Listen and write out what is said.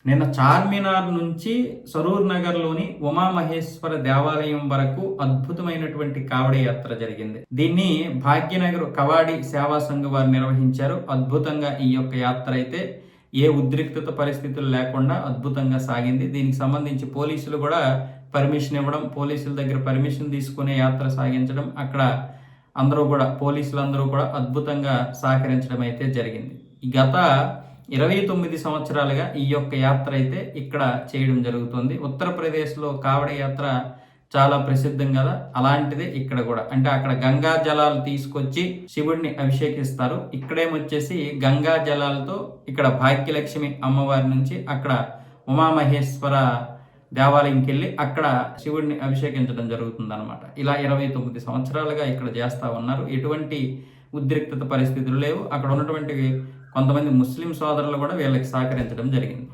నిన్న చార్మినార్ నుంచి సరూర్ నగర్లోని ఉమామహేశ్వర దేవాలయం వరకు అద్భుతమైనటువంటి కావడి యాత్ర జరిగింది. దీన్ని భాగ్యనగర్ కవాడి సేవా సంఘ వారు నిర్వహించారు. అద్భుతంగా ఈ యొక్క యాత్ర అయితే ఏ ఉద్రిక్తత పరిస్థితులు లేకుండా అద్భుతంగా సాగింది. దీనికి సంబంధించి పోలీసులు కూడా పర్మిషన్ ఇవ్వడం, పోలీసుల దగ్గర పర్మిషన్ తీసుకునే యాత్ర సాగించడం, అక్కడ పోలీసులందరూ కూడా అద్భుతంగా సహకరించడం అయితే జరిగింది. గత 29 సంవత్సరాలుగా ఈ యొక్క యాత్ర అయితే ఇక్కడ చేయడం జరుగుతుంది. ఉత్తరప్రదేశ్లో కావడి యాత్ర చాలా ప్రసిద్ధం కదా, అలాంటిదే ఇక్కడ కూడా. అంటే అక్కడ గంగా జలాలు తీసుకొచ్చి శివుడిని అభిషేకిస్తారు. ఇక్కడేమొచ్చేసి గంగా జలాలతో ఇక్కడ భాగ్యలక్ష్మి అమ్మవారి నుంచి అక్కడ ఉమామహేశ్వర దేవాలయంకి వెళ్ళి అక్కడ శివుడిని అభిషేకించడం జరుగుతుంది అనమాట. ఇలా 29 సంవత్సరాలుగా ఇక్కడ చేస్తూ ఉన్నారు. ఎటువంటి ఉద్రిక్తత పరిస్థితులు లేవు. అక్కడ ఉన్నటువంటి కొంతమంది ముస్లిం సోదరులు కూడా వీళ్ళకి సహకరించడం జరిగింది.